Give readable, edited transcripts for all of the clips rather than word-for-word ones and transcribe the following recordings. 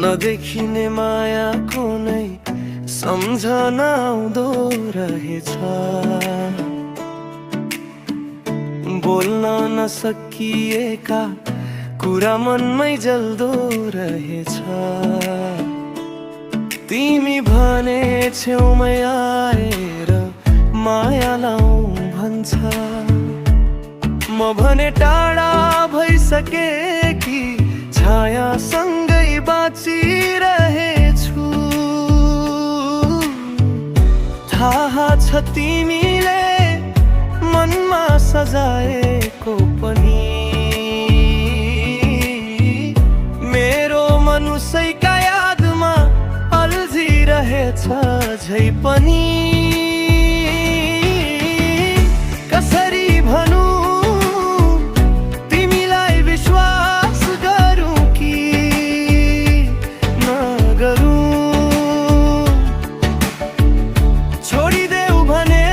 नदेखिने माया कुनै सम्झना आउँदो रहेछ, बोल्न नसकिएका कुरा मनमै जल्दो रहेछ। तिमी भने छेउमै आएर माया लाऊ भन्छ, म भने टाढा भइसके कि छाया सँगै बाँचिरहेछु। थाहा छ तिमीले मनमा सजाएको पनि मेरो मन उसैका यादमा अल्झिरहेछ झै पनि। कसरी भनौँ तिमीलाई विश्वास गरौँ कि नगरौँ, छोडिदेऊ भने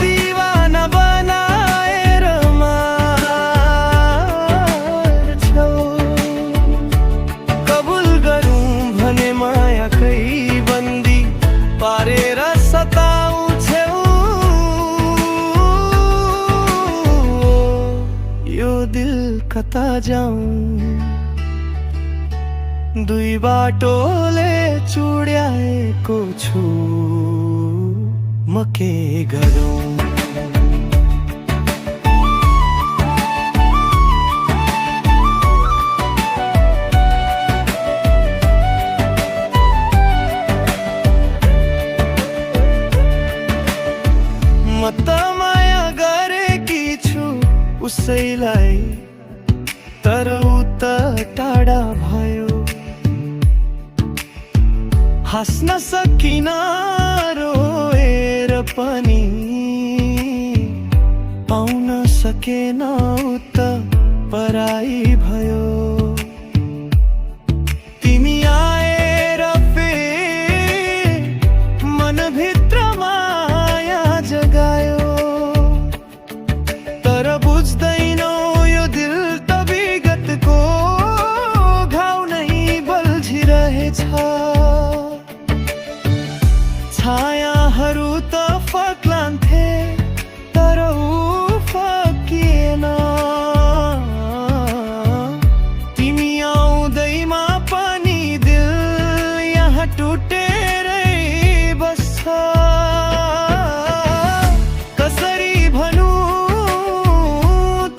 दिवाना बनाएर मार्छौ। कबुल गरौँ भने मायाकै बन्दी पारेर सताउँछौ। यो दिल कता जाऊँ, दुई बाटोले चुड्याएको छु, म के गरौँ। म त माया गरेकी छु उसैलाई, तर उ त टाढा भयो। हाँस्न सकिन रोएर पनि, पाउन सकेन उ त पराई भयो। तिमी आएर फेरि मनभित्र माया जगायो, तर बुझ्दैनौ यो दिल त विगतको घाउ नै बल्झिरहेछ। छायाहरू त फक्लान्थे तर ऊ फकिएन। तिमी आउँदैमा पनि दिल यहाँ टुटेरै बस्छ। कसरी भनौँ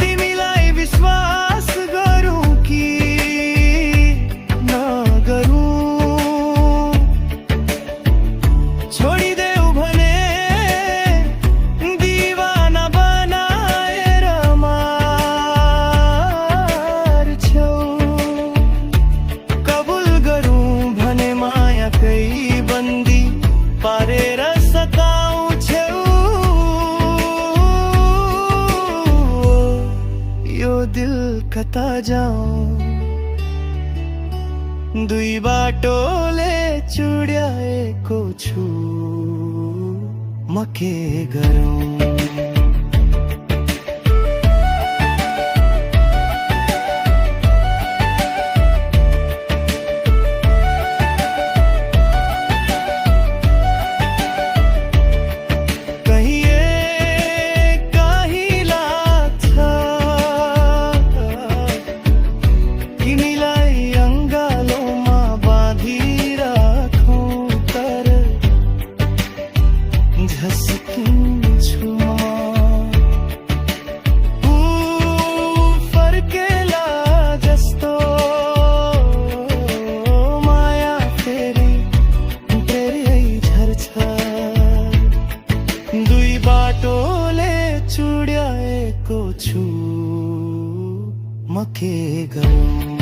तिमीलाई विश्वास गरौँ कि नगरौँ, छोडिदेऊ भने दिवाना बनाएर मार्छौ। कबुल गरौँ भने मायाकै बन्दी पारेर सताउँछौ। यो दिल कता जाऊँ, दुई बाटोले चुड्याएको छु, म के गरौँ। कहीं लाग्छ तिमीलाई अङ्गालोमा बाँधिराखौँ, तर झस्किन्छु म। ऊ फर्केला जस्तो माया फेरि झर्छ। दुई बाटोले चुड्याएको छु, म के गरौँ।